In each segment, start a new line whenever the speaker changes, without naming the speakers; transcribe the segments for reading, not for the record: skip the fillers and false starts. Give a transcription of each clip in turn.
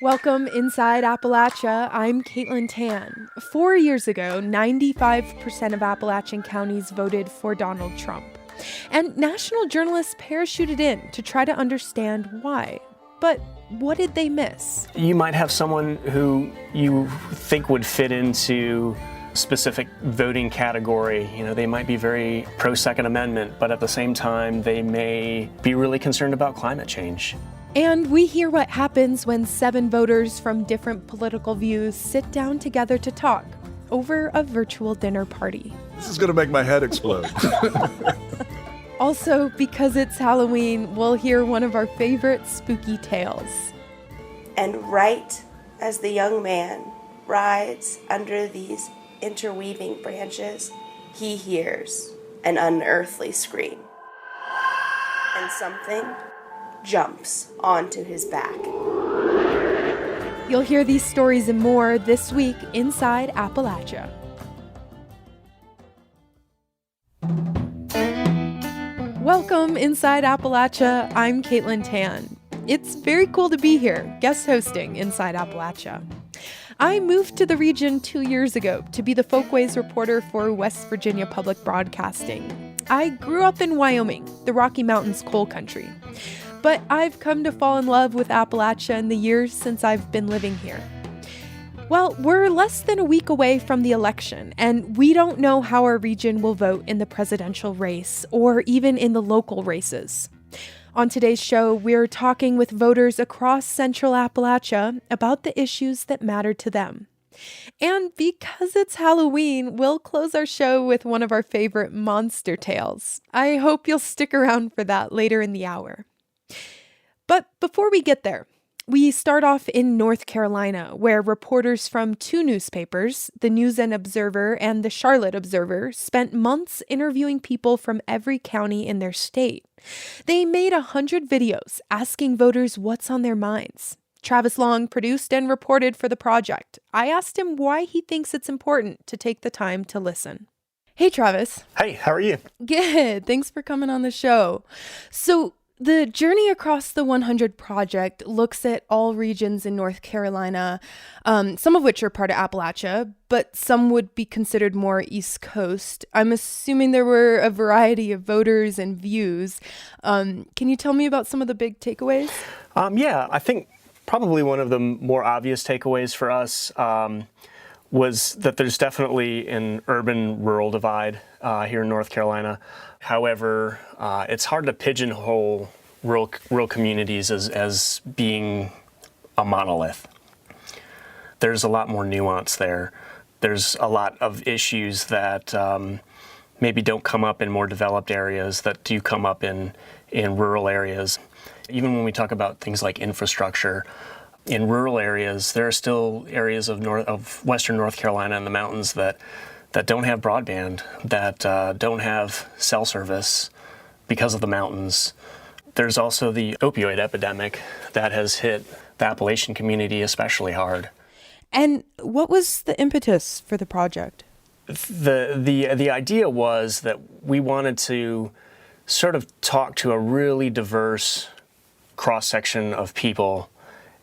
Welcome Inside Appalachia. I'm Caitlin Tan. 4 years ago, 95% of Appalachian counties voted for Donald Trump. And national journalists parachuted in to try to understand why. But what did they miss?
You might have someone who you think would fit into a specific voting category. They might be very pro-Second Amendment, but at the same time, they may be really concerned about climate change.
And we hear what happens when 7 voters from different political views sit down together to talk over a virtual dinner party.
This is going to make my head explode.
Also, because it's Halloween, we'll hear one of our favorite spooky tales.
And right as the young man rides under these interweaving branches, he hears an unearthly scream. And something jumps onto his back.
You'll hear these stories and more this week inside Appalachia. Welcome Inside Appalachia. I'm Caitlin Tan. It's very cool to be here, guest hosting Inside Appalachia. I moved to the region 2 years ago to be the Folkways reporter for West Virginia Public Broadcasting. I grew up in Wyoming, the Rocky Mountains coal country. But I've come to fall in love with Appalachia in the years since I've been living here. Well, we're less than a week away from the election, and we don't know how our region will vote in the presidential race or even in the local races. On today's show, we're talking with voters across Central Appalachia about the issues that matter to them. And because it's Halloween, we'll close our show with one of our favorite monster tales. I hope you'll stick around for that later in the hour. But before we get there, we start off in North Carolina, where reporters from 2 newspapers, the News and Observer and the Charlotte Observer, spent months interviewing people from every county in their state. They made 100 videos asking voters what's on their minds. Travis Long produced and reported for the project. I asked him why he thinks it's important to take the time to listen. Hey, Travis.
Hey, how are you?
Good. Thanks for coming on the show. So, the Journey Across the 100 project looks at all regions in North Carolina, some of which are part of Appalachia, but some would be considered more East Coast. I'm assuming there were a variety of voters and views. Can you tell me about some of the big takeaways?
Yeah, I think probably one of the more obvious takeaways for us was that there's definitely an urban-rural divide here in North Carolina. However, it's hard to pigeonhole rural communities as being a monolith. There's a lot more nuance there. There's a lot of issues that maybe don't come up in more developed areas that do come up in rural areas. Even when we talk about things like infrastructure, in rural areas, there are still areas of western North Carolina and the mountains that don't have broadband, that don't have cell service because of the mountains. There's also the opioid epidemic that has hit the Appalachian community especially hard.
And what was the impetus for the project?
The idea was that we wanted to sort of talk to a really diverse cross-section of people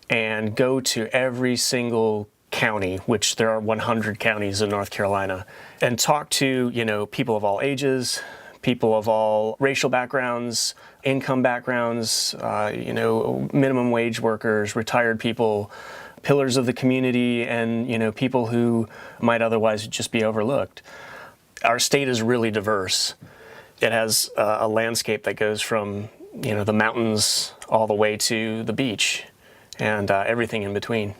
and go to every single county, which there are 100 counties in North Carolina, and talk to, people of all ages, people of all racial backgrounds, income backgrounds, minimum wage workers, retired people, pillars of the community, and, people who might otherwise just be overlooked. Our state is really diverse. It has a landscape that goes from, the mountains all the way to the beach and everything in between.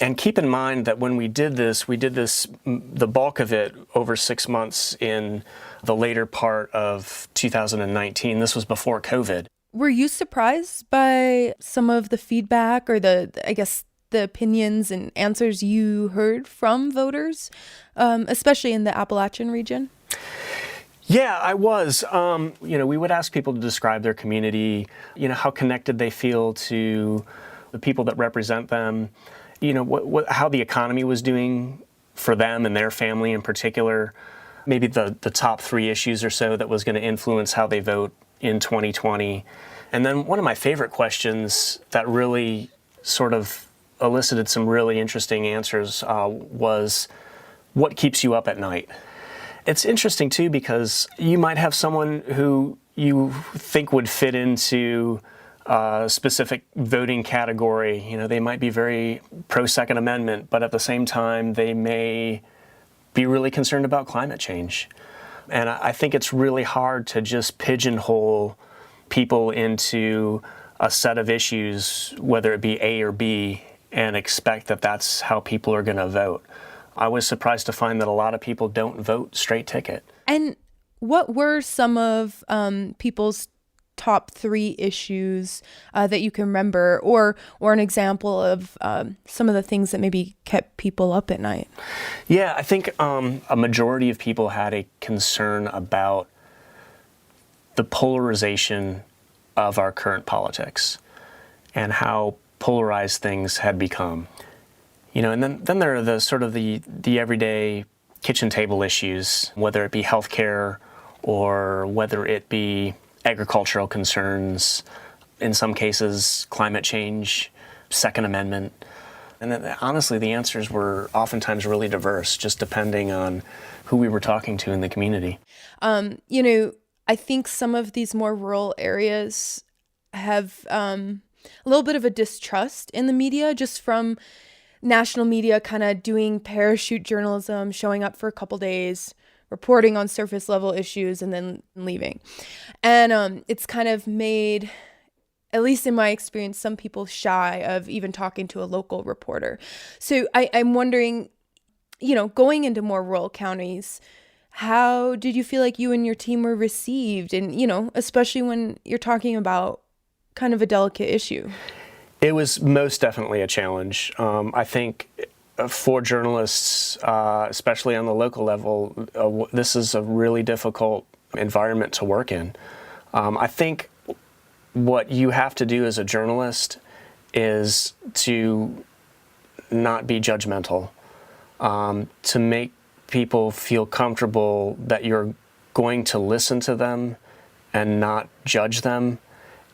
And keep in mind that when we did this, the bulk of it over 6 months in the later part of 2019. This was before COVID.
Were you surprised by some of the feedback or the opinions and answers you heard from voters, especially in the Appalachian region?
Yeah, I was. We would ask people to describe their community, how connected they feel to the people that represent them, how the economy was doing for them and their family in particular, maybe the top 3 issues or so that was going to influence how they vote in 2020. And then one of my favorite questions that really sort of elicited some really interesting answers was what keeps you up at night. It's interesting too because you might have someone who you think would fit into a specific voting category. You know, they might be very pro-Second Amendment, but at the same time they may be really concerned about climate change. And I think it's really hard to just pigeonhole people into a set of issues, whether it be A or B, and expect that that's how people are going to vote. I was surprised to find that a lot of people don't vote straight ticket.
And what were some of people's top 3 issues that you can remember, or an example of some of the things that maybe kept people up at night?
Yeah, I think a majority of people had a concern about the polarization of our current politics and how polarized things had become. You know, and then there are the sort of the everyday kitchen table issues, whether it be healthcare or whether it be agricultural concerns, in some cases climate change, Second Amendment. And then, honestly, the answers were oftentimes really diverse, just depending on who we were talking to in the community.
You know, I think some of these more rural areas have a little bit of a distrust in the media, just from national media kind of doing parachute journalism, showing up for a couple days, reporting on surface level issues, and then leaving. And it's kind of made, at least in my experience, some people shy of even talking to a local reporter. So I'm wondering, you know, going into more rural counties, how did you feel like you and your team were received? And, you know, especially when you're talking about kind of a delicate issue.
It was most definitely a challenge. I think for journalists, especially on the local level, this is a really difficult environment to work in. I think what you have to do as a journalist is to not be judgmental, to make people feel comfortable that you're going to listen to them and not judge them,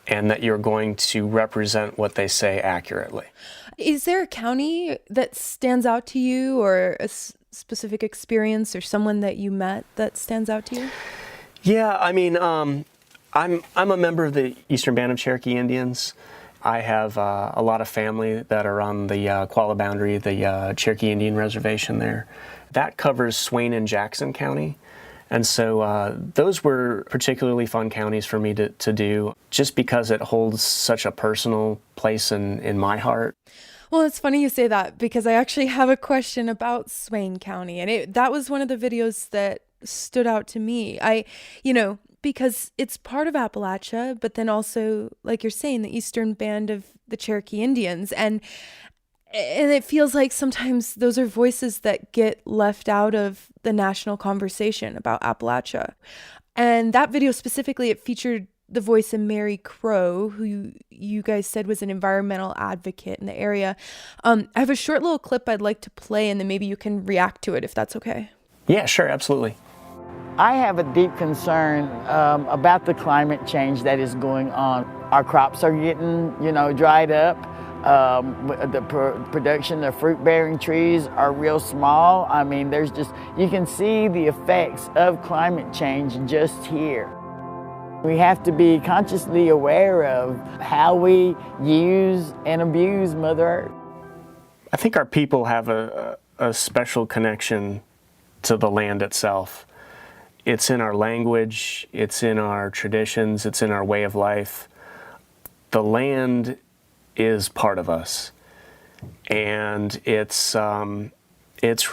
and that you're going to represent what they say accurately.
Is there a county that stands out to you, or a specific experience, or someone that you met that stands out to you?
Yeah, I mean, I'm a member of the Eastern Band of Cherokee Indians. I have a lot of family that are on the Qualla boundary, the Cherokee Indian Reservation there. That covers Swain and Jackson County. And so those were particularly fun counties for me to do, just because it holds such a personal place in my heart.
Well, it's funny you say that, because I actually have a question about Swain County, and that was one of the videos that stood out to me. Because it's part of Appalachia, but then also, like you're saying, the Eastern Band of the Cherokee Indians. And it feels like sometimes those are voices that get left out of the national conversation about Appalachia. And that video specifically, it featured the voice of Mary Crow, who you guys said was an environmental advocate in the area. I have a short little clip I'd like to play, and then maybe you can react to it if that's okay.
Yeah, sure, absolutely.
I have a deep concern about the climate change that is going on. Our crops are getting, dried up. The production of fruit-bearing trees are real small. I mean, you can see the effects of climate change just here. We have to be consciously aware of how we use and abuse Mother Earth.
I think our people have a special connection to the land itself. It's in our language, it's in our traditions, it's in our way of life. The land is part of us, and it's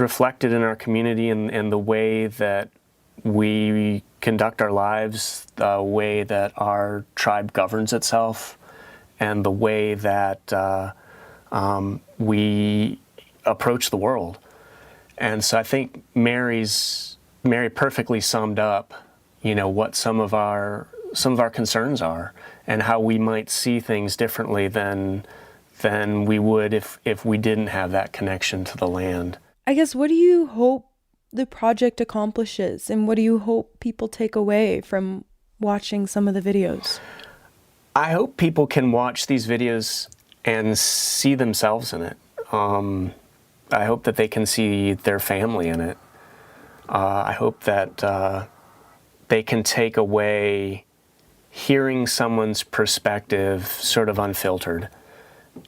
reflected in our community and the way that we conduct our lives, the way that our tribe governs itself, and the way that we approach the world. And so I think Mary perfectly summed up, what some of our concerns are, and how we might see things differently than we would if we didn't have that connection to the land.
I guess, what do you hope the project accomplishes, and what do you hope people take away from watching some of the videos?
I hope people can watch these videos and see themselves in it. I hope that they can see their family in it. I hope that they can take away hearing someone's perspective sort of unfiltered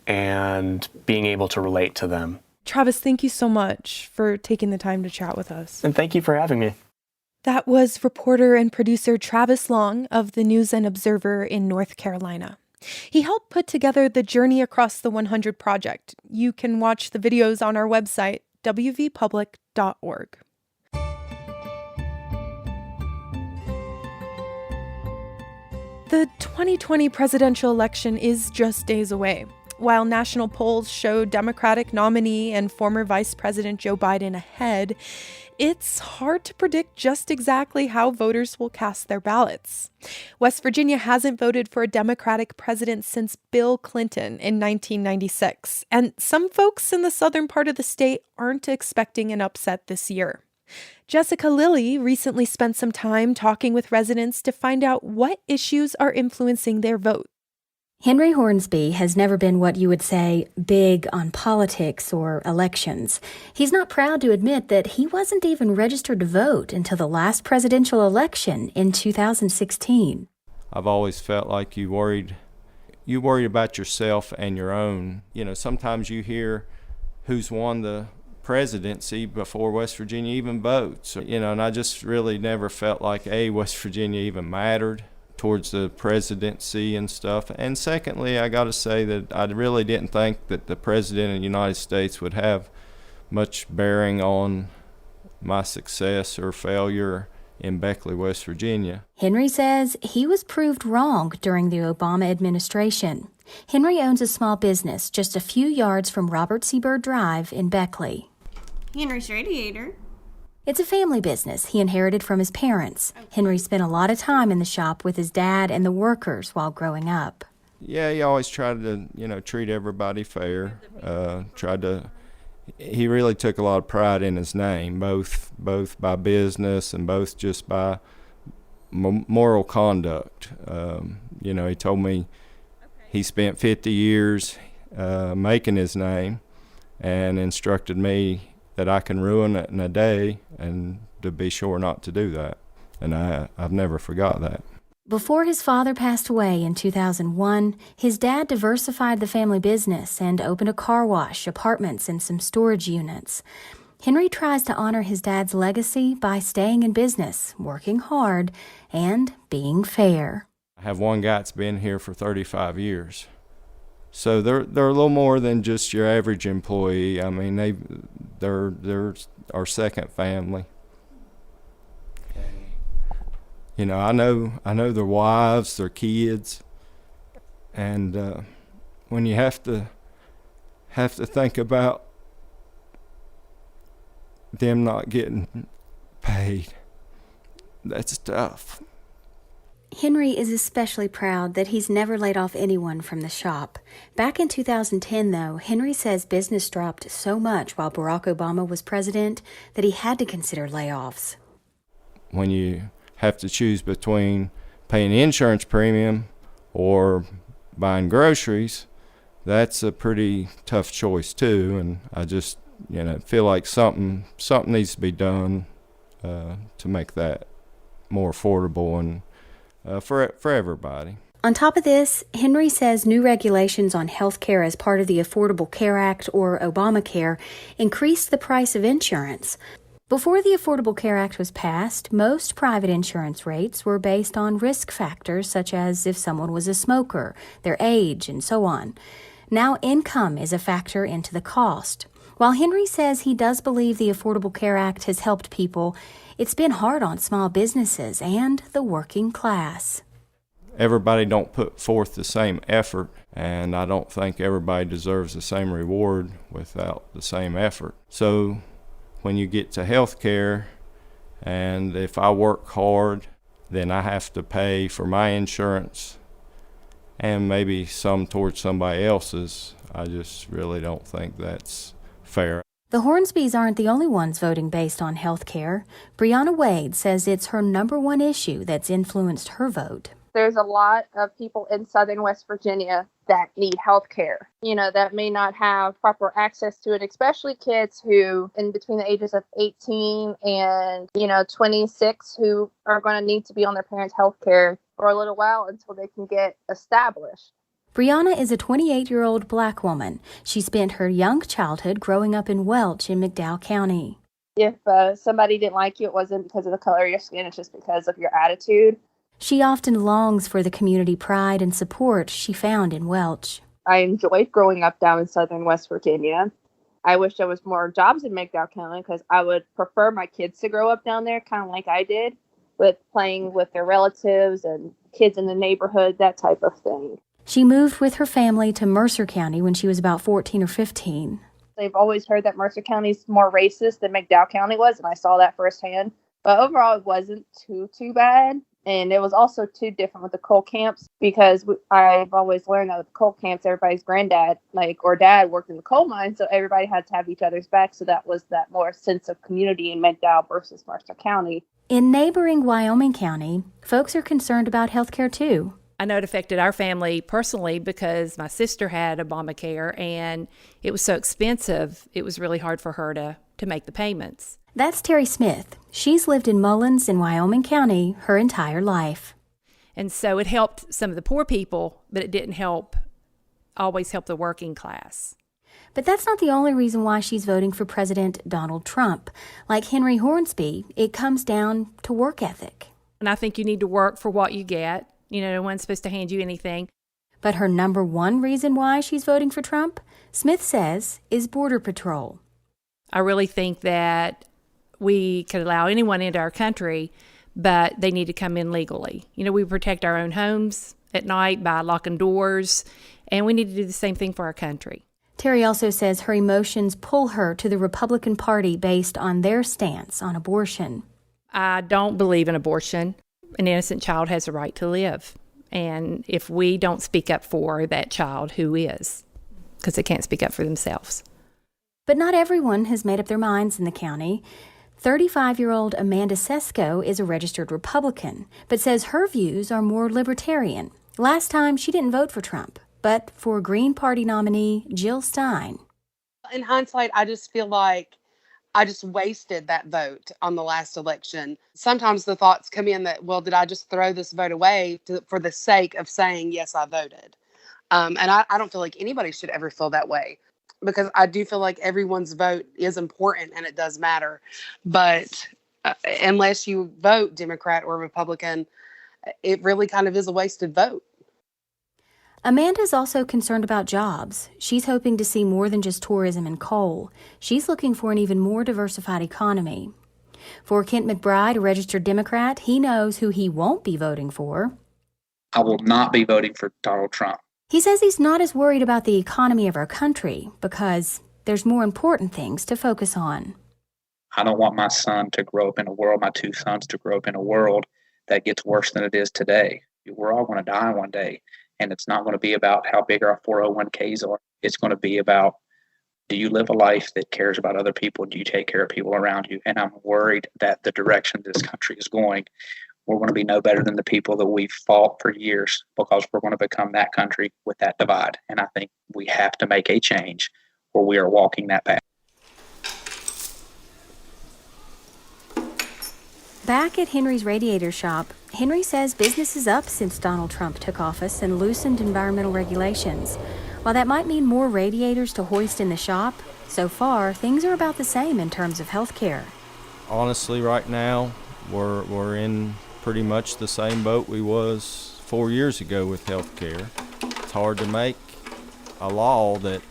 and being able to relate to them.
Travis, thank you so much for taking the time to chat with us.
And thank you for having me.
That was reporter and producer Travis Long of the News and Observer in North Carolina. He helped put together the Journey Across the 100 project. You can watch the videos on our website, wvpublic.org. The 2020 presidential election is just days away. While national polls show Democratic nominee and former Vice President Joe Biden ahead, it's hard to predict just exactly how voters will cast their ballots. West Virginia hasn't voted for a Democratic president since Bill Clinton in 1996, and some folks in the southern part of the state aren't expecting an upset this year. Jessica Lilly recently spent some time talking with residents to find out what issues are influencing their vote.
Henry Hornsby has never been what you would say big on politics or elections. He's not proud to admit that he wasn't even registered to vote until the last presidential election in 2016.
I've always felt like you worried about yourself and your own. You know, sometimes you hear who's won the presidency before West Virginia even votes. You know, and I just really never felt like, West Virginia even mattered towards the presidency and stuff. And secondly, I got to say that I really didn't think that the president of the United States would have much bearing on my success or failure in Beckley, West Virginia.
Henry says he was proved wrong during the Obama administration. Henry owns a small business just a few yards from Robert C. Byrd Drive in Beckley.
Henry's Radiator.
It's a family business he inherited from his parents. Henry spent a lot of time in the shop with his dad and the workers while growing up.
Yeah, he always tried to, treat everybody fair. He really took a lot of pride in his name, both by business and both just by moral conduct. He told me he spent 50 years making his name and instructed me that I can ruin it in a day and to be sure not to do that. And I've never forgot that.
Before his father passed away in 2001, his dad diversified the family business and opened a car wash, apartments, and some storage units. Henry tries to honor his dad's legacy by staying in business, working hard, and being fair.
I have one guy that's been here for 35 years. So they're a little more than just your average employee. I mean, they're our second family. I know their wives, their kids, and when you have to think about them not getting paid, that's tough.
Henry is especially proud that he's never laid off anyone from the shop. Back in 2010, though, Henry says business dropped so much while Barack Obama was president that he had to consider layoffs.
When you have to choose between paying the insurance premium or buying groceries, that's a pretty tough choice too. And I just, feel like something needs to be done to make that more affordable and for everybody.
On top of this, Henry says new regulations on health care as part of the Affordable Care Act, or Obamacare, increased the price of insurance. Before the Affordable Care Act was passed, most private insurance rates were based on risk factors such as if someone was a smoker, their age, and so on. Now income is a factor into the cost. While Henry says he does believe the Affordable Care Act has helped people, it's been hard on small businesses and the working class.
Everybody don't put forth the same effort, and I don't think everybody deserves the same reward without the same effort. So when you get to health care, and if I work hard, then I have to pay for my insurance and maybe some towards somebody else's. I just really don't think that's fair.
The Hornsbys aren't the only ones voting based on health care. Brianna Wade says it's her number one issue that's influenced her vote.
There's a lot of people in southern West Virginia that need health care, that may not have proper access to it, especially kids who in between the ages of 18 and, 26 who are going to need to be on their parents' health care for a little while until they can get established.
Brianna is a 28-year-old Black woman. She spent her young childhood growing up in Welch in McDowell County.
If somebody didn't like you, it wasn't because of the color of your skin, it's just because of your attitude.
She often longs for the community pride and support she found in Welch.
I enjoyed growing up down in southern West Virginia. I wish there was more jobs in McDowell County because I would prefer my kids to grow up down there, kind of like I did, with playing with their relatives and kids in the neighborhood, that type of thing.
She moved with her family to Mercer County when she was about 14 or 15.
They've always heard that Mercer County is more racist than McDowell County was, and I saw that firsthand. But overall, it wasn't too bad. And it was also too different with the coal camps because I've always learned that with the coal camps, everybody's granddad, or dad worked in the coal mine, so everybody had to have each other's back. So that was that more sense of community in McDowell versus Mercer County.
In neighboring Wyoming County, folks are concerned about health care too.
I know it affected our family personally because my sister had Obamacare and it was so expensive, it was really hard for her to make the payments.
That's Terry Smith. She's lived in Mullins in Wyoming County her entire life.
And so it helped some of the poor people, but it didn't always help the working class.
But that's not the only reason why she's voting for President Donald Trump. Like Henry Hornsby, it comes down to work ethic.
And I think you need to work for what you get. No one's supposed to hand you anything.
But her number one reason why she's voting for Trump, Smith says, is Border Patrol.
I really think that we could allow anyone into our country, but they need to come in legally. We protect our own homes at night by locking doors, and we need to do the same thing for our country.
Terry also says her emotions pull her to the Republican Party based on their stance on abortion.
I don't believe in abortion. An innocent child has a right to live. And if we don't speak up for that child, who is? Because they can't speak up for themselves.
But not everyone has made up their minds in the county. 35-year-old Amanda Sesko is a registered Republican, but says her views are more libertarian. Last time, she didn't vote for Trump, but for Green Party nominee Jill Stein.
In hindsight, I just feel like I just wasted that vote on the last election. Sometimes the thoughts come in that, well, did I just throw this vote away for the sake of saying, yes, I voted? And I don't feel like anybody should ever feel that way, because I do feel like everyone's vote is important and it does matter. But unless you vote Democrat or Republican, it really kind of is a wasted vote.
Amanda's also concerned about jobs. She's hoping to see more than just tourism and coal. She's looking for an even more diversified economy. For Kent McBride, a registered Democrat, he knows who he won't be voting for.
I will not be voting for Donald Trump.
He says he's not as worried about the economy of our country because there's more important things to focus on.
I don't want my son to grow up in a world, my two sons to grow up in a world that gets worse than it is today. We're all going to die one day. And it's not going to be about how big our 401ks are. It's going to be about, do you live a life that cares about other people? Do you take care of people around you? And I'm worried that the direction this country is going, we're going to be no better than the people that we've fought for years, because we're going to become that country with that divide. And I think we have to make a change, or we are walking that path.
Back at Henry's radiator shop, Henry says business is up since Donald Trump took office and loosened environmental regulations. While that might mean more radiators to hoist in the shop, so far things are about the same in terms of health care.
Honestly, right now, we're in pretty much the same boat we was 4 years ago with health care. It's hard to make a law that's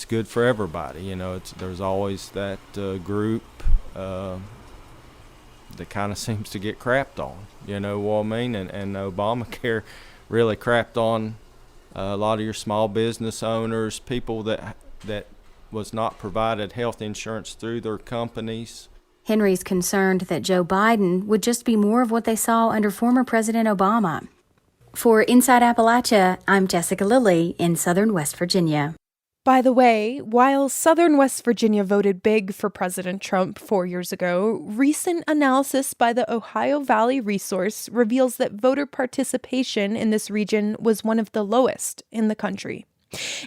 good for everybody. There's always that group that kind of seems to get crapped on, you know what I mean? And Obamacare really crapped on a lot of your small business owners, people that was not provided health insurance through their companies.
Henry's concerned that Joe Biden would just be more of what they saw under former President Obama. For Inside Appalachia, I'm Jessica Lilly in southern West Virginia.
By the way, while southern West Virginia voted big for President Trump 4 years ago, recent analysis by the Ohio Valley Resource reveals that voter participation in this region was one of the lowest in the country.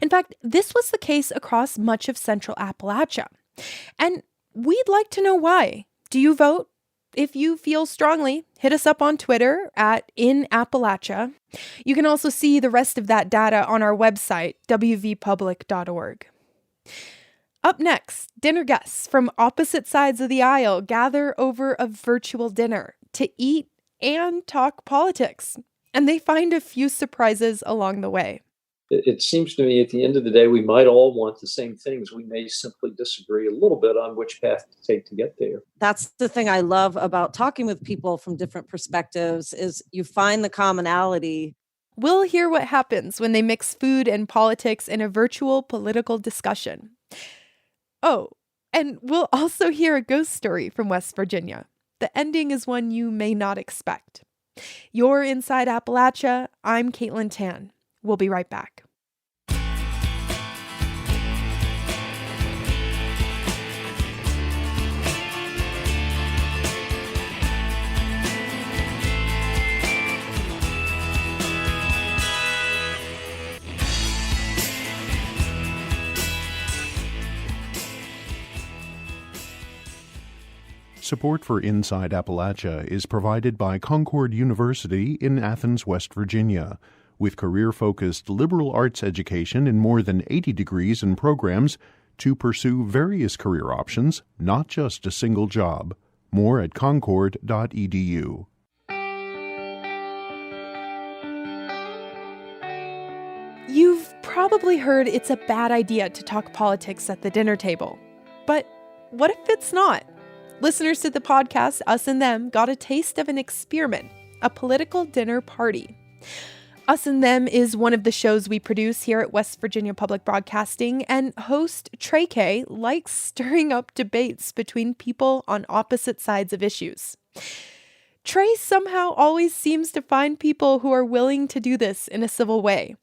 In fact, this was the case across much of Central Appalachia. And we'd like to know why. Do you vote? If you feel strongly, hit us up on Twitter @In Appalachia. You can also see the rest of that data on our website, wvpublic.org. Up next, dinner guests from opposite sides of the aisle gather over a virtual dinner to eat and talk politics. And they find a few surprises along the way.
It seems to me at the end of the day, we might all want the same things. We may simply disagree a little bit on which path to take to get there.
That's the thing I love about talking with people from different perspectives is you find the commonality.
We'll hear what happens when they mix food and politics in a virtual political discussion. Oh, and we'll also hear a ghost story from West Virginia. The ending is one you may not expect. You're Inside Appalachia. I'm Caitlin Tan. We'll be right back.
Support for Inside Appalachia is provided by Concord University in Athens, West Virginia. With career-focused liberal arts education in more than 80 degrees and programs to pursue various career options, not just a single job. More at concord.edu.
You've probably heard it's a bad idea to talk politics at the dinner table. But what if it's not? Listeners to the podcast, Us and Them, got a taste of an experiment, a political dinner party. Us and Them is one of the shows we produce here at West Virginia Public Broadcasting, and host Trey K likes stirring up debates between people on opposite sides of issues. Trey somehow always seems to find people who are willing to do this in a civil way.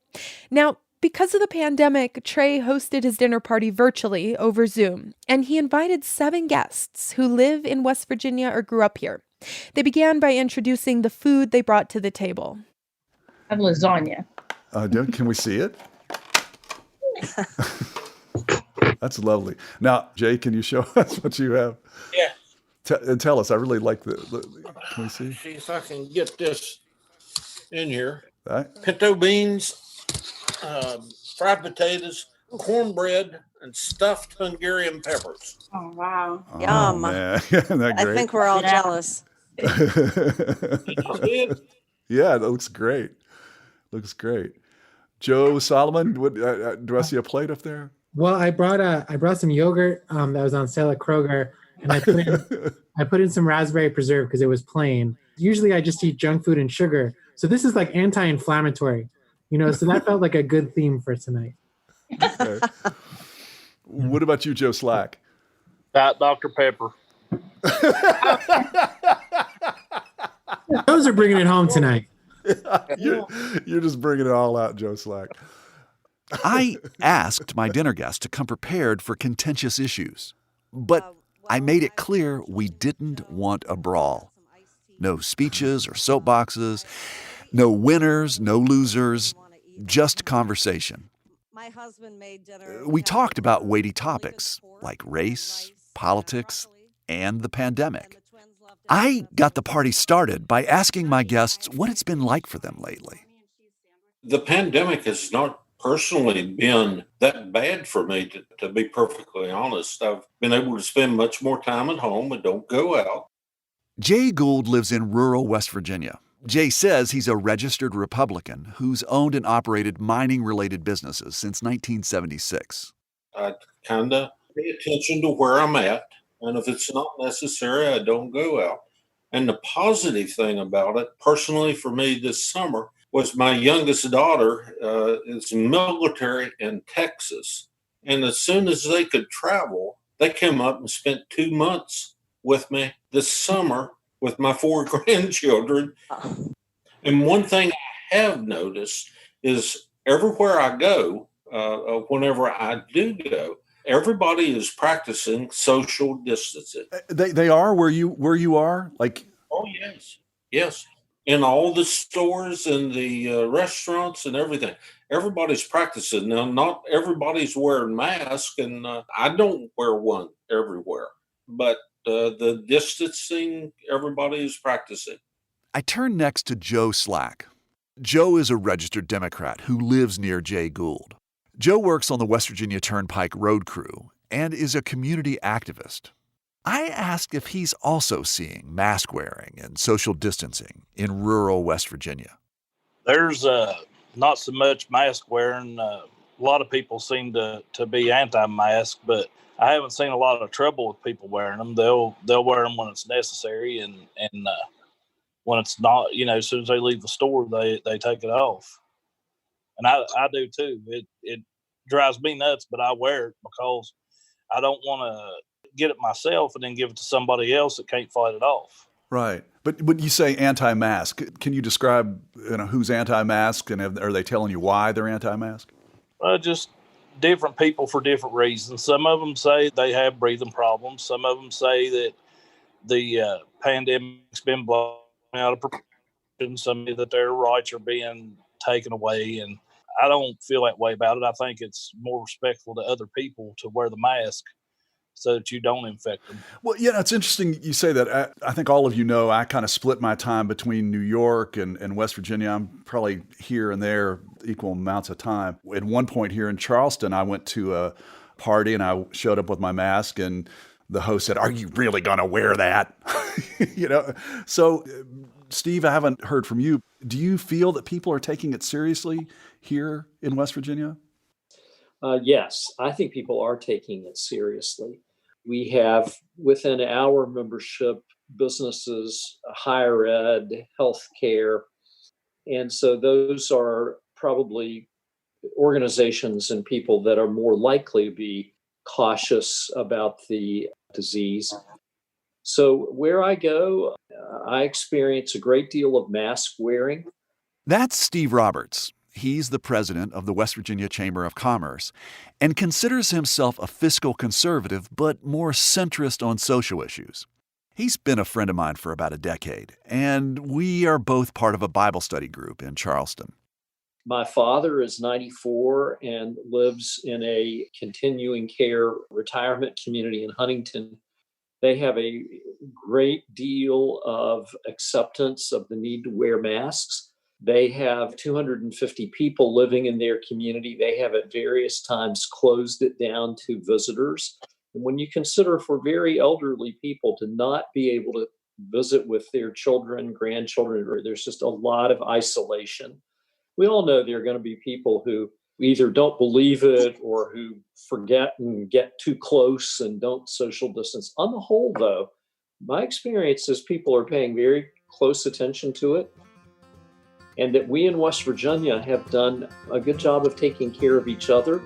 Now, because of the pandemic, Trey hosted his dinner party virtually over Zoom, and he invited 7 guests who live in West Virginia or grew up here. They began by introducing the food they brought to the table.
I have lasagna.
Can we see it? That's lovely. Now, Jay, can you show us what you have?
Yeah.
Tell us. I really like the can we see?
See if I can get this in here.
Right.
Pinto beans, fried potatoes, cornbread, and stuffed Hungarian peppers.
Oh, wow.
Oh,
Yum.
man. Isn't that
I
great?
think we're all jealous.
Yeah, that looks great. Looks great. Joe Solomon, what, do I see a plate up there?
Well, I brought some yogurt that was on sale at Kroger, and I put in some raspberry preserve because it was plain. Usually I just eat junk food and sugar, so this is like anti-inflammatory, so that felt like a good theme for tonight.
Okay. What about you, Joe Slack?
Dr. Pepper.
Those are bringing it home tonight.
You're just bringing it all out, Joe Slack.
I asked my dinner guests to come prepared for contentious issues, but I made it clear we didn't want a brawl. No speeches or soapboxes, no winners, no losers, just conversation. We talked about weighty topics like race, politics, and the pandemic. I got the party started by asking my guests what it's been like for them lately.
The pandemic has not personally been that bad for me, to be perfectly honest. I've been able to spend much more time at home and don't go out.
Jay Gould lives in rural West Virginia. Jay says he's a registered Republican who's owned and operated mining-related businesses since 1976.
I kind of pay attention to where I'm at, and if it's not necessary, I don't go out. And the positive thing about it, personally for me this summer, was my youngest daughter is military in Texas. And as soon as they could travel, they came up and spent 2 months with me this summer with my 4 grandchildren. And one thing I have noticed is everywhere I go, whenever I do go. Everybody is practicing social distancing.
They are where you are? Like,
oh yes, yes. In all the stores and the restaurants and everything, everybody's practicing. Now, not everybody's wearing masks, and I don't wear one everywhere. But the distancing, everybody is practicing.
I turn next to Joe Slack. Joe is a registered Democrat who lives near Jay Gould. Joe works on the West Virginia Turnpike Road Crew and is a community activist. I asked if he's also seeing mask wearing and social distancing in rural West Virginia.
There's not so much mask wearing. A lot of people seem to be anti-mask, but I haven't seen a lot of trouble with people wearing them. They'll wear them when it's necessary, and when it's not, as soon as they leave the store, they take it off. And I do too. It drives me nuts, but I wear it because I don't want to get it myself and then give it to somebody else that can't fight it off.
Right. But when you say anti-mask, can you describe who's anti-mask, and are they telling you why they're anti-mask?
Just different people for different reasons. Some of them say they have breathing problems. Some of them say that the pandemic's been blown out of proportion. Some say that their rights are being taken away, and I don't feel that way about it. I think it's more respectful to other people to wear the mask so that you don't infect them.
Well, it's interesting you say that. I think all of you know I kind of split my time between New York and West Virginia. I'm probably here and there equal amounts of time. At one point here in Charleston, I went to a party and I showed up with my mask, and the host said, "Are you really going to wear that?" So Steve, I haven't heard from you. Do you feel that people are taking it seriously here in West Virginia?
Yes, I think people are taking it seriously. We have within our membership businesses, higher ed, healthcare. And so those are probably organizations and people that are more likely to be cautious about the disease. So where I go, I experience a great deal of mask wearing.
That's Steve Roberts. He's the president of the West Virginia Chamber of Commerce and considers himself a fiscal conservative, but more centrist on social issues. He's been a friend of mine for about a decade, and we are both part of a Bible study group in Charleston.
My father is 94 and lives in a continuing care retirement community in Huntington. They have a great deal of acceptance of the need to wear masks. They have 250 people living in their community. They have at various times closed it down to visitors. And when you consider for very elderly people to not be able to visit with their children, grandchildren, there's just a lot of isolation. We all know there are going to be people who either don't believe it or who forget and get too close and don't social distance. On the whole, though, my experience is people are paying very close attention to it, and that we in West Virginia have done a good job of taking care of each other.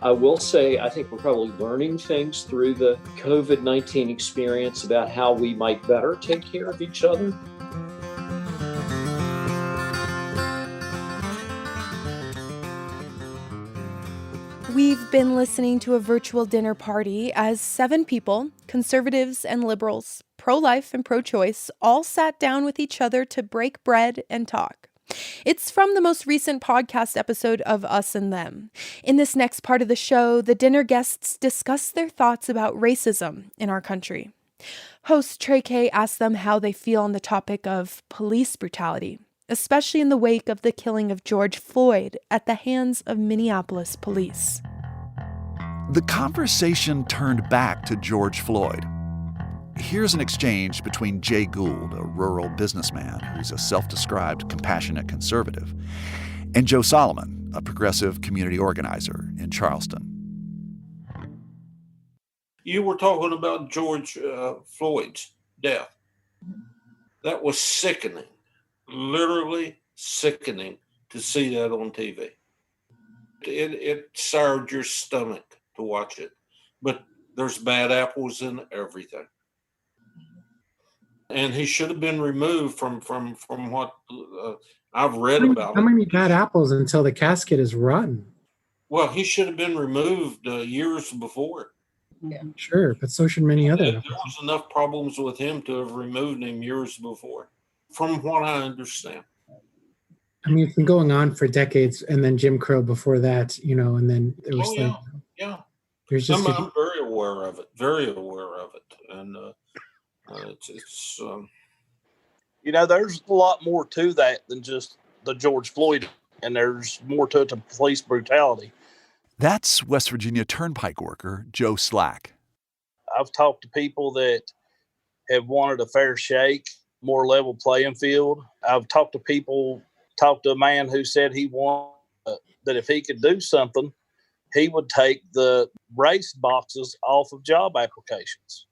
I will say, I think we're probably learning things through the COVID-19 experience about how we might better take care of each other.
We've been listening to a virtual dinner party as 7 people, conservatives and liberals, pro-life and pro-choice, all sat down with each other to break bread and talk. It's from the most recent podcast episode of Us and Them. In this next part of the show, the dinner guests discuss their thoughts about racism in our country. Host Trey K asked them how they feel on the topic of police brutality, especially in the wake of the killing of George Floyd at the hands of Minneapolis police.
The conversation turned back to George Floyd. Here's an exchange between Jay Gould, a rural businessman who's a self-described compassionate conservative, and Joe Solomon, a progressive community organizer in Charleston.
You were talking about George Floyd's death. That was sickening. Literally sickening to see that on TV. It soured your stomach to watch it. But there's bad apples in everything. And he should have been removed from what I've read about.
How many bad apples until the casket is rotten?
Well, he should have been removed years before.
Yeah. Sure, but so should many other.
There was enough problems with him to have removed him years before, from what I understand.
I mean, it's been going on for decades, and then Jim Crow before that, and then there was
yeah.
There's just
I'm very aware of it, and it's.
There's a lot more to that than just the George Floyd, and there's more to it than police brutality.
That's West Virginia Turnpike worker Joe Slack.
I've talked to people that have wanted a fair shake, more level playing field. I've talked to a man who said he wanted that if he could do something, he would take the race boxes off of job applications.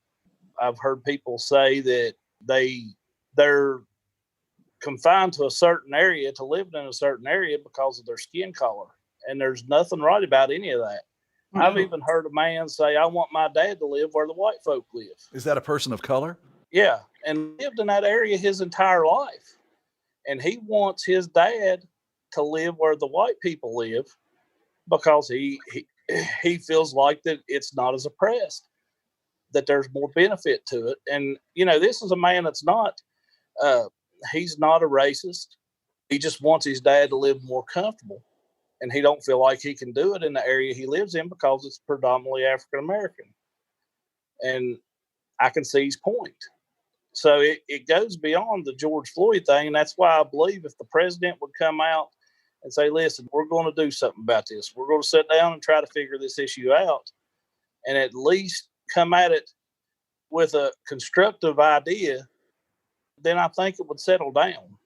I've heard people say that they're confined to a certain area, to living in a certain area because of their skin color. And there's nothing right about any of that. Mm-hmm. I've even heard a man say, I want my dad to live where the white folk live.
Is that a person of color?
Yeah, and lived in that area his entire life. And he wants his dad to live where the white people live because he feels like that it's not as oppressed, that there's more benefit to it. And, this is a man that's not, he's not a racist. He just wants his dad to live more comfortable. And he don't feel like he can do it in the area he lives in because it's predominantly African-American. And I can see his point. So it goes beyond the George Floyd thing. And that's why I believe if the president would come out and say, listen, we're going to do something about this. We're going to sit down and try to figure this issue out and at least come at it with a constructive idea, then I think it would settle down.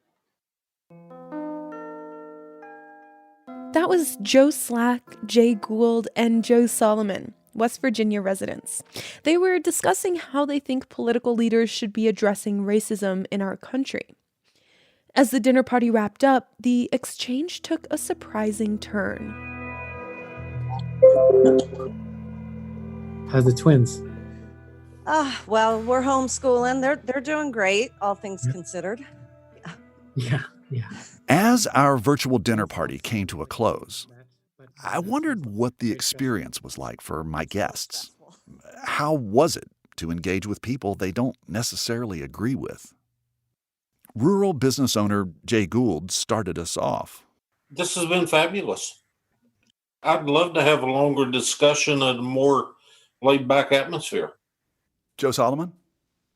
That was Joe Slack, Jay Gould, and Joe Solomon, West Virginia residents. They were discussing how they think political leaders should be addressing racism in our country. As the dinner party wrapped up, the exchange took a surprising turn.
How's the twins?
Well, we're homeschooling. They're doing great, all things considered.
Yeah.
As our virtual dinner party came to a close, I wondered what the experience was like for my guests. How was it to engage with people they don't necessarily agree with? Rural business owner Jay Gould started us off.
This has been fabulous. I'd love to have a longer discussion and a more laid-back atmosphere.
Joe Solomon?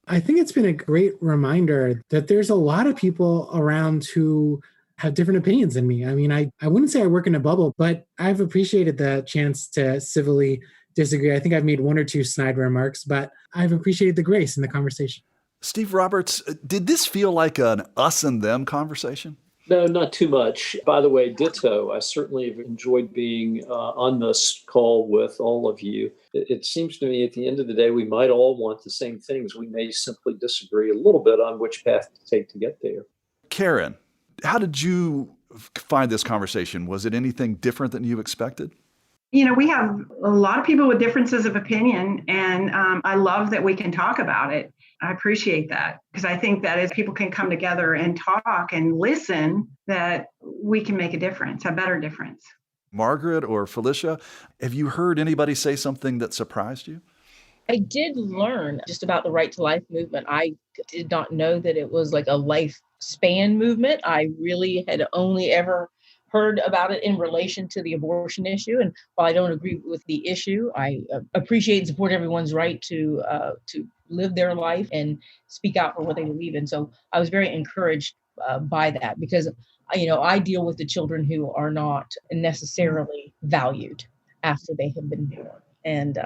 I think it's been a great reminder that there's a lot of people around who have different opinions than me. I mean, I wouldn't say I work in a bubble, but I've appreciated the chance to civilly disagree. I think I've made one or two snide remarks, but I've appreciated the grace in the conversation.
Steve Roberts, did this feel like an us and them conversation?
No, not too much. By the way, ditto. I certainly have enjoyed being on this call with all of you. It seems to me at the end of the day, we might all want the same things. We may simply disagree a little bit on which path to take to get there.
Karen, how did you find this conversation? Was it anything different than you expected?
We have a lot of people with differences of opinion, and I love that we can talk about it. I appreciate that because I think that as people can come together and talk and listen, that we can make a difference, a better difference.
Margaret or Felicia, have you heard anybody say something that surprised you?
I did learn just about the Right to Life movement. I did not know that it was like a lifespan movement. I really had only ever heard about it in relation to the abortion issue. And while I don't agree with the issue, I appreciate and support everyone's right to live their life and speak out for what they believe in. So I was very encouraged by that because, I deal with the children who are not necessarily valued after they have been born. And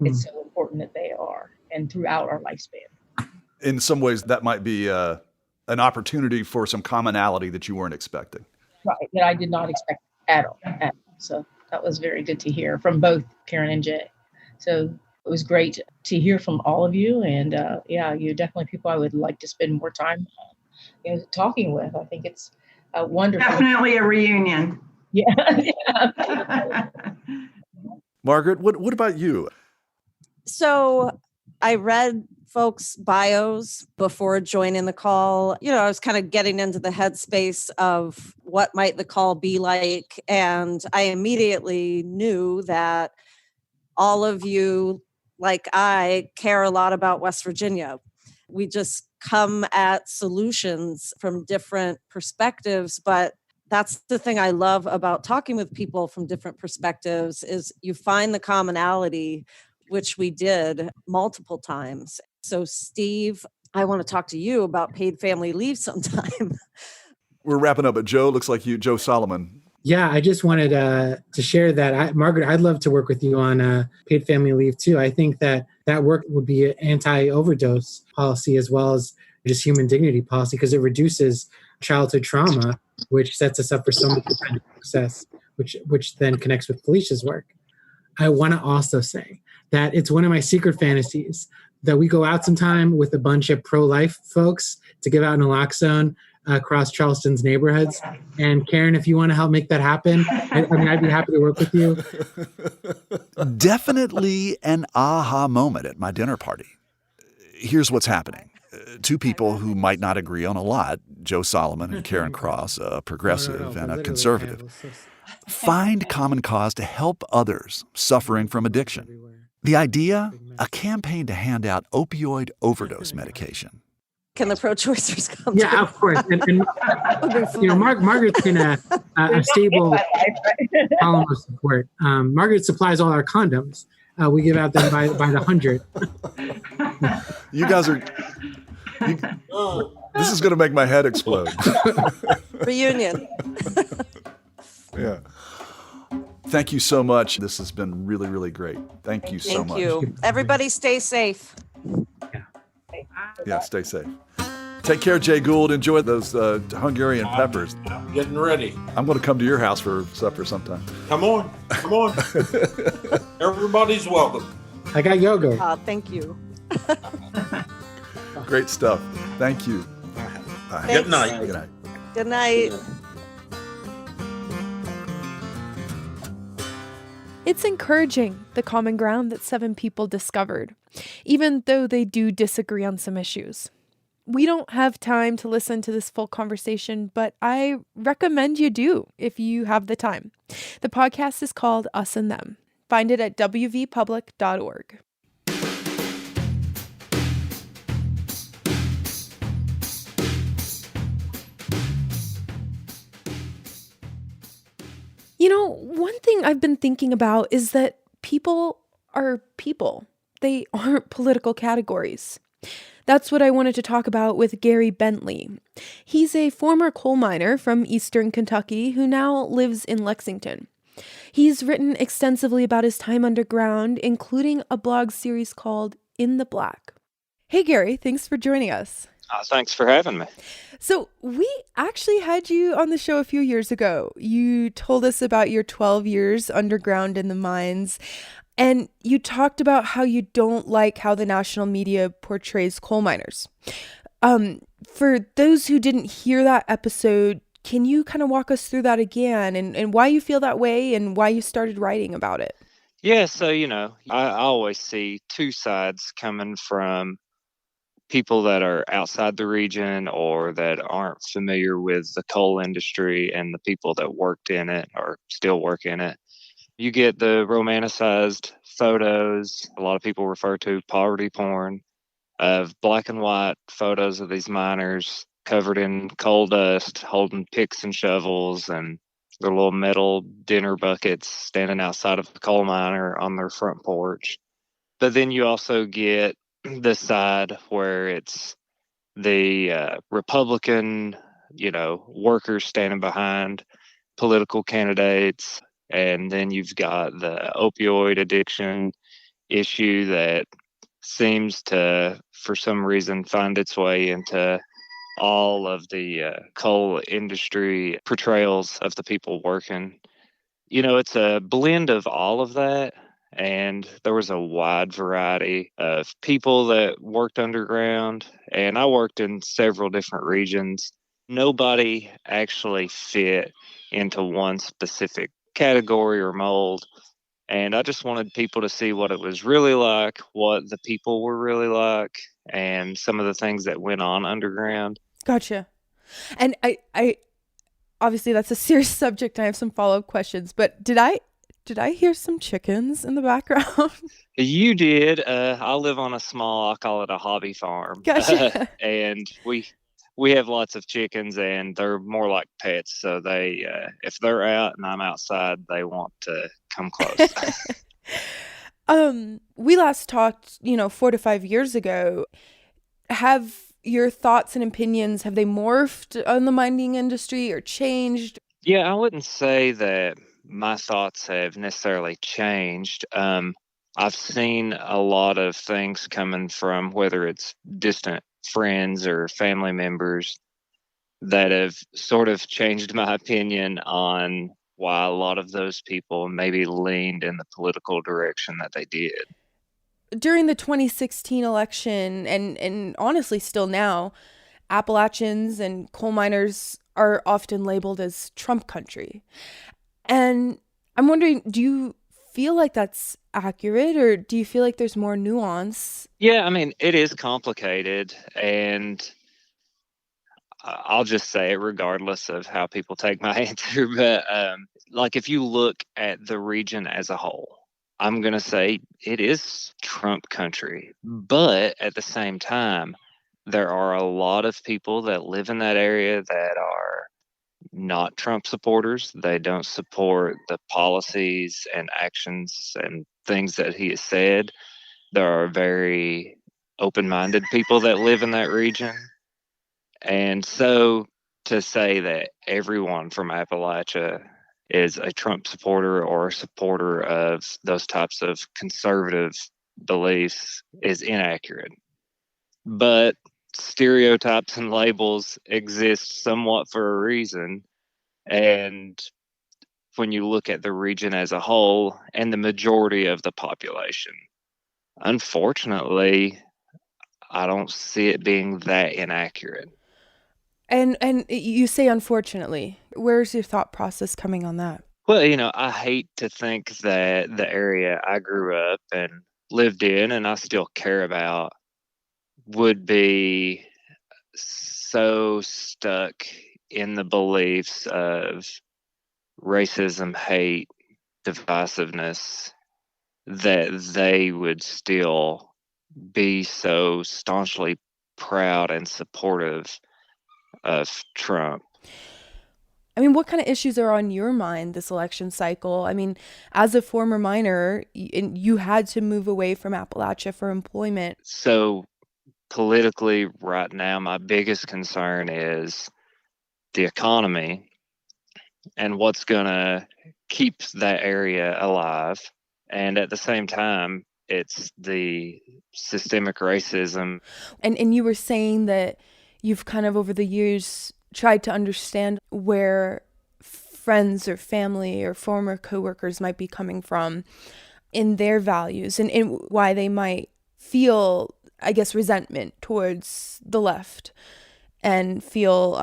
it's so important that they are and throughout our lifespan.
In some ways, that might be an opportunity for some commonality that you weren't expecting.
Right, that I did not expect at all. So that was very good to hear from both Karen and Jay. So it was great to hear from all of you. And you're definitely people I would like to spend more time talking with. I think it's wonderful.
Definitely a reunion.
Yeah.
Margaret, what about you?
So I read folks' bios before joining the call. I was kind of getting into the headspace of what might the call be like? And I immediately knew that all of you, like I, care a lot about West Virginia. We just come at solutions from different perspectives, but that's the thing I love about talking with people from different perspectives is you find the commonality, which we did multiple times. So Steve, I want to talk to you about paid family leave sometime.
We're wrapping up, but Joe, looks like Joe Solomon.
Yeah, I just wanted to share that. Margaret, I'd love to work with you on paid family leave too. I think that work would be an anti-overdose policy as well as just human dignity policy because it reduces childhood trauma, which sets us up for so much success, which then connects with Felicia's work. I want to also say that it's one of my secret fantasies that we go out sometime with a bunch of pro-life folks to give out naloxone across Charleston's neighborhoods. And Karen, if you want to help make that happen, I'd be happy to work with you.
Definitely an aha moment at my dinner party. Here's what's happening. Two people who might not agree on a lot, Joe Solomon and Karen Cross, a progressive and a conservative, find common cause to help others suffering from addiction. The idea? A campaign to hand out opioid overdose medication.
Can the pro-choicers come?
Yeah, of course. And Margaret's been a stable column of support. Margaret supplies all our condoms. We give out them by the 100.
You guys are. This is going to make my head explode.
Reunion.
Yeah. Thank you so much. This has been really, really great. Thank you so much.
Thank you. Everybody stay safe.
Yeah, stay safe. Take care, Jay Gould. Enjoy those Hungarian peppers.
I'm getting ready.
I'm going to come to your house for supper sometime.
Come on. Everybody's welcome.
I got yoga.
Thank you.
Great stuff. Thank you.
Good night.
Good night.
Good night.
It's encouraging, the common ground that 7 people discovered, even though they do disagree on some issues. We don't have time to listen to this full conversation, but I recommend you do if you have the time. The podcast is called Us and Them. Find it at wvpublic.org. You know, one thing I've been thinking about is that people are people. They aren't political categories. That's what I wanted to talk about with Gary Bentley. He's a former coal miner from eastern Kentucky who now lives in Lexington. He's written extensively about his time underground, including a blog series called In the Black. Hey, Gary, thanks for joining us.
Thanks for having me.
So we actually had you on the show a few years ago. You told us about your 12 years underground in the mines, and you talked about how you don't like how the national media portrays coal miners. For those who didn't hear that episode, can you kind of walk us through that again and why you feel that way and why you started writing about it?
Yeah, so, I always see two sides coming from people that are outside the region or that aren't familiar with the coal industry and the people that worked in it or still work in it. You get the romanticized photos, a lot of people refer to poverty porn, of black and white photos of these miners covered in coal dust, holding picks and shovels and their little metal dinner buckets standing outside of the coal miner on their front porch. But then you also get this side where it's the Republican, workers standing behind political candidates. And then you've got the opioid addiction issue that seems to, for some reason, find its way into all of the coal industry portrayals of the people working. It's a blend of all of that. And there was a wide variety of people that worked underground. And I worked in several different regions. Nobody actually fit into one specific category or mold. And I just wanted people to see what it was really like, what the people were really like, and some of the things that went on underground.
Gotcha. And obviously that's a serious subject and I have some follow-up questions, but did I hear some chickens in the background?
You did. I live on a small, I call it a hobby farm.
Gotcha.
And we have lots of chickens, and they're more like pets. So they, if they're out and I'm outside, they want to come close.
We last talked, 4 to 5 years ago. Have your thoughts and opinions, have they morphed on the mining industry or changed?
Yeah, I wouldn't say that my thoughts have necessarily changed. I've seen a lot of things coming from whether it's distant friends or family members that have sort of changed my opinion on why a lot of those people maybe leaned in the political direction that they did.
During the 2016 election, and honestly still now, Appalachians and coal miners are often labeled as Trump country. And I'm wondering, do you feel like that's accurate, or do you feel like there's more nuance?
Yeah, I mean, it is complicated, and I'll just say it regardless of how people take my answer. But like, if you look at the region as a whole, I'm going to say it is Trump country. But at the same time, there are a lot of people that live in that area that are not Trump supporters. They don't support the policies and actions and things that he has said. There are very open-minded people that live in that region. And so to say that everyone from Appalachia is a Trump supporter or a supporter of those types of conservative beliefs is inaccurate. But stereotypes and labels exist somewhat for a reason. And when you look at the region as a whole and the majority of the population, unfortunately, I don't see it being that inaccurate.
And you say unfortunately. Where's your thought process coming on that?
Well, I hate to think that the area I grew up and lived in and I still care about would be so stuck in the beliefs of racism, hate, divisiveness, that they would still be so staunchly proud and supportive of Trump.
I mean, what kind of issues are on your mind this election cycle? I mean, as a former miner, you had to move away from Appalachia for employment.
So politically right now, my biggest concern is the economy and what's going to keep that area alive. And at the same time, it's the systemic racism.
And you were saying that you've kind of over the years tried to understand where friends or family or former coworkers might be coming from in their values and why they might feel, I guess, resentment towards the left and feel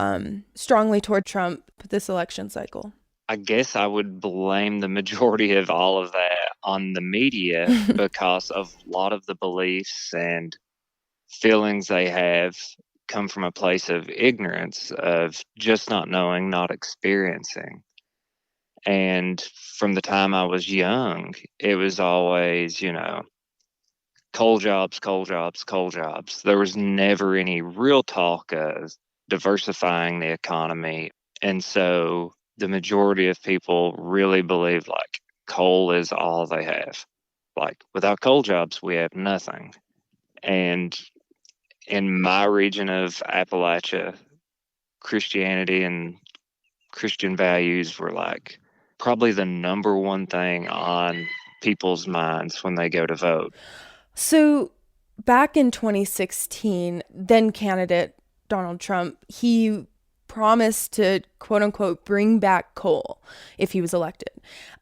strongly toward Trump this election cycle.
I guess I would blame the majority of all of that on the media because of a lot of the beliefs and feelings they have come from a place of ignorance, of just not knowing, not experiencing. And from the time I was young, it was always, coal jobs, coal jobs, coal jobs. There was never any real talk of diversifying the economy. And so the majority of people really believe like coal is all they have. Like without coal jobs, we have nothing. And in my region of Appalachia, Christianity and Christian values were like probably the number one thing on people's minds when they go to vote.
So back in 2016, then candidate Donald Trump, he promised to quote unquote bring back coal if he was elected.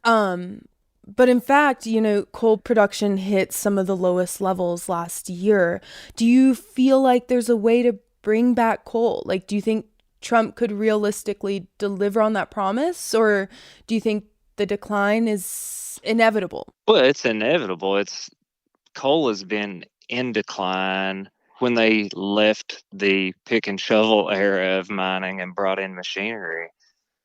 But in fact, coal production hit some of the lowest levels last year. Do you feel like there's a way to bring back coal? Like, do you think Trump could realistically deliver on that promise? Or do you think the decline is inevitable?
Well, it's inevitable. Coal has been in decline. When they left the pick and shovel era of mining and brought in machinery,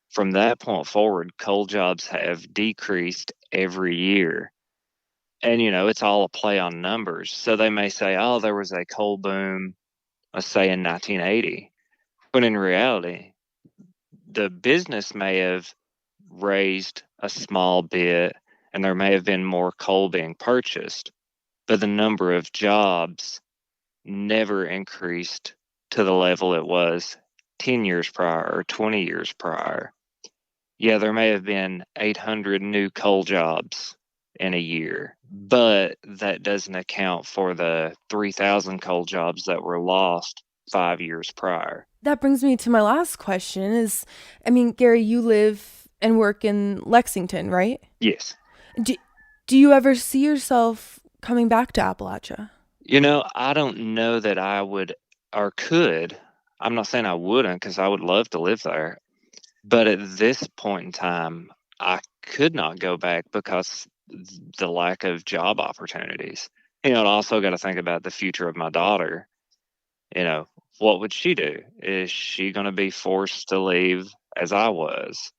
From that point forward, coal jobs have decreased every year. And, it's all a play on numbers. So they may say, oh, there was a coal boom, let's say in 1980. But in reality, the business may have raised a small bit and there may have been more coal being purchased, but the number of jobs never increased to the level it was 10 years prior or 20 years prior. Yeah, there may have been 800 new coal jobs in a year, but that doesn't account for the 3,000 coal jobs that were lost 5 years prior.
That brings me to my last question is, Gary, you live and work in Lexington, right?
Yes.
Do you ever see yourself coming back to Appalachia?
I don't know that I would or could. I'm not saying I wouldn't, because I would love to live there. But at this point in time, I could not go back because the lack of job opportunities. I also got to think about the future of my daughter. What would she do? Is she going to be forced to leave as I was?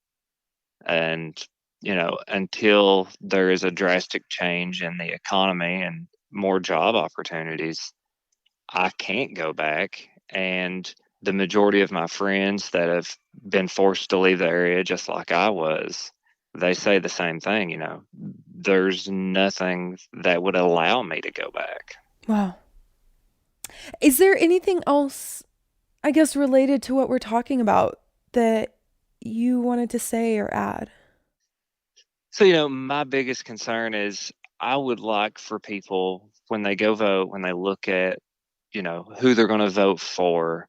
And, until there is a drastic change in the economy and more job opportunities, I can't go back. And the majority of my friends that have been forced to leave the area just like I was, they say the same thing, there's nothing that would allow me to go back.
Wow. Is there anything else, I guess, related to what we're talking about that you wanted to say or add?
So, my biggest concern is I would like for people, when they go vote, when they look at, who they're going to vote for,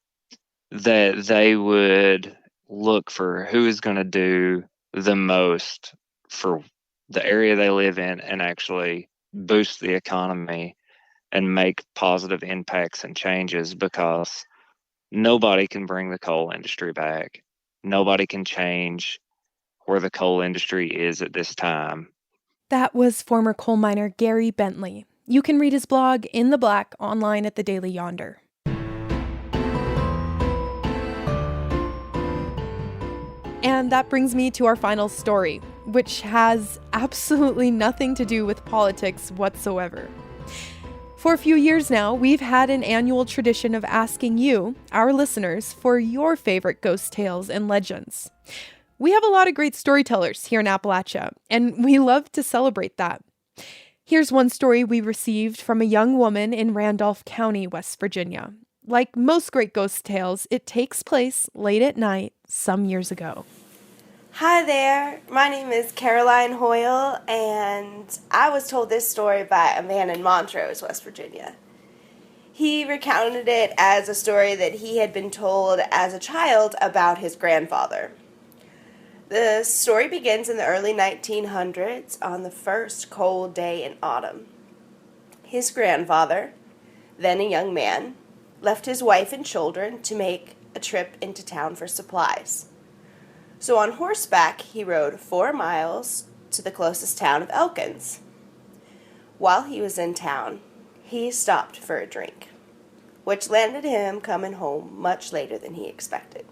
that they would look for who is going to do the most for the area they live in and actually boost the economy and make positive impacts and changes, because nobody can bring the coal industry back. Nobody can change where the coal industry is at this time.
That was former coal miner Gary Bentley. You can read his blog In the Black online at the Daily Yonder. And that brings me to our final story, which has absolutely nothing to do with politics whatsoever. For a few years now, we've had an annual tradition of asking you, our listeners, for your favorite ghost tales and legends. We have a lot of great storytellers here in Appalachia, and we love to celebrate that. Here's one story we received from a young woman in Randolph County, West Virginia. Like most great ghost tales, it takes place late at night some years ago.
Hi there, my name is Caroline Hoyle, and I was told this story by a man in Montrose, West Virginia. He recounted it as a story that he had been told as a child about his grandfather. The story begins in the early 1900s on the first cold day in autumn. His grandfather, then a young man, left his wife and children to make a trip into town for supplies. So on horseback, he rode 4 miles to the closest town of Elkins. While he was in town, he stopped for a drink, which landed him coming home much later than he expected.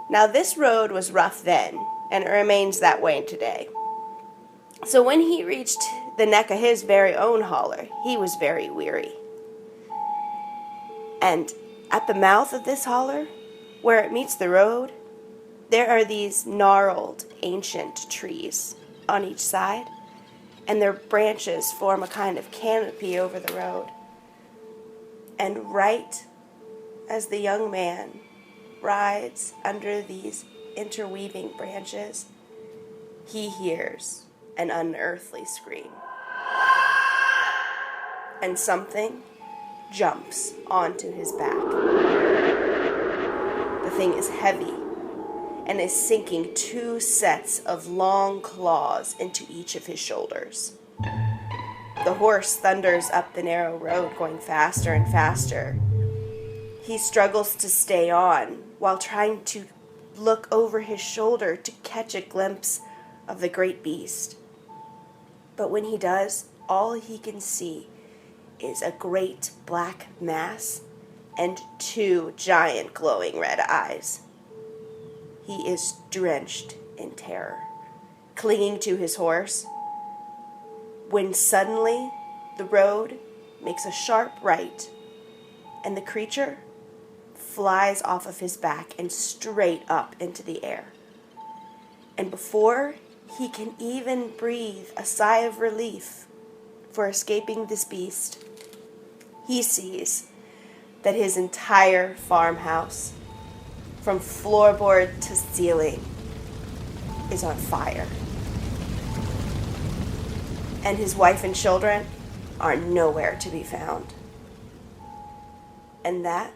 Now, this road was rough then, and it remains that way today. So when he reached the neck of his very own holler, he was very weary. And at the mouth of this holler, where it meets the road, there are these gnarled, ancient trees on each side, and their branches form a kind of canopy over the road. And right as the young man rides under these interweaving branches, he hears an unearthly scream. And something jumps onto his back. The thing is heavy and is sinking 2 sets of long claws into each of his shoulders. The horse thunders up the narrow road, going faster and faster. He struggles to stay on while trying to look over his shoulder to catch a glimpse of the great beast. But when he does, all he can see is a great black mass and 2 giant glowing red eyes. he is drenched in terror, clinging to his horse, when suddenly the road makes a sharp right and the creature flies off of his back and straight up into the air. And before he can even breathe a sigh of relief for escaping this beast, he sees that his entire farmhouse, from floorboard to ceiling, is on fire. And his wife and children are nowhere to be found. And that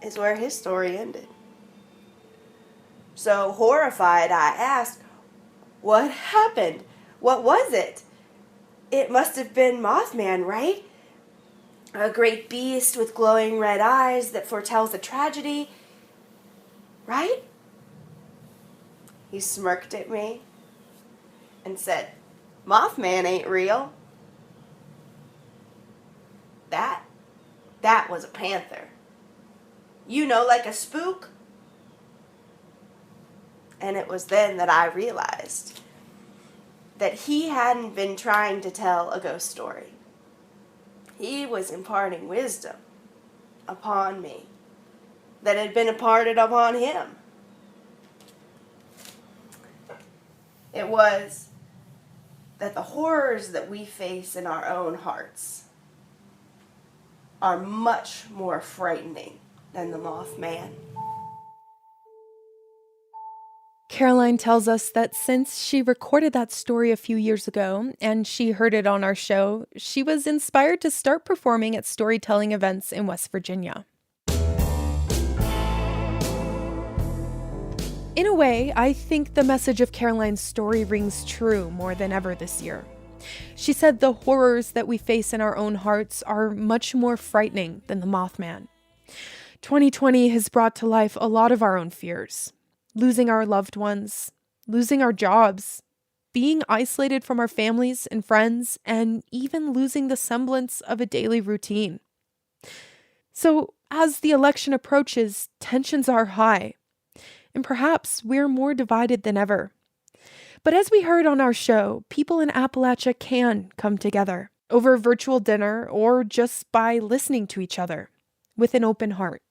is where his story ended. So horrified, I asked, "What happened? What was it?" "It must have been Mothman, right? A great beast with glowing red eyes that foretells a tragedy, right?" He smirked at me and said, "Mothman ain't real. That was a panther. You know, like a spook." And it was then that I realized that he hadn't been trying to tell a ghost story. He was imparting wisdom upon me that had been imparted upon him. It was that the horrors that we face in our own hearts are much more frightening than the Mothman.
Caroline tells us that since she recorded that story a few years ago and she heard it on our show, she was inspired to start performing at storytelling events in West Virginia. In a way, I think the message of Caroline's story rings true more than ever this year. She said the horrors that we face in our own hearts are much more frightening than the Mothman. 2020 has brought to life a lot of our own fears. Losing our loved ones, losing our jobs, being isolated from our families and friends, and even losing the semblance of a daily routine. So, as the election approaches, tensions are high, and perhaps we're more divided than ever. But as we heard on our show, people in Appalachia can come together over virtual dinner or just by listening to each other with an open heart.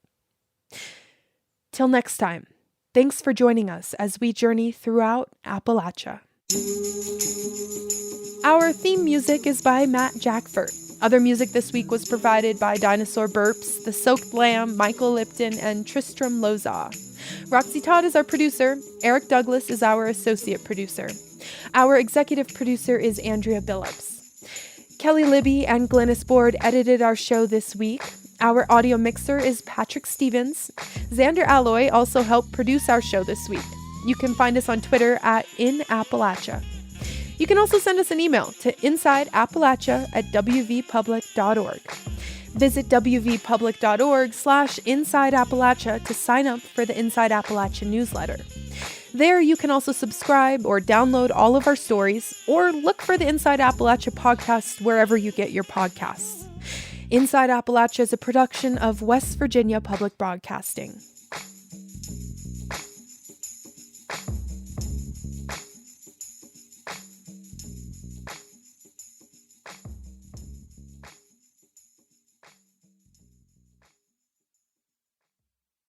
Till next time. Thanks for joining us as we journey throughout Appalachia. Our theme music is by Matt Jackford. Other music this week was provided by Dinosaur Burps, The Soaked Lamb, Michael Lipton, and Tristram Loza. Roxy Todd is our producer. Eric Douglas is our associate producer. Our executive producer is Andrea Billups. Kelly Libby and Glennis Board edited our show this week. Our audio mixer is Patrick Stevens. Xander Alloy also helped produce our show this week. You can find us on Twitter at @InAppalachia. You can also send us an email to insideappalachia@wvpublic.org. Visit wvpublic.org/InsideAppalachia to sign up for the Inside Appalachia newsletter. There you can also subscribe or download all of our stories, or look for the Inside Appalachia podcast wherever you get your podcasts. Inside Appalachia is a production of West Virginia Public Broadcasting.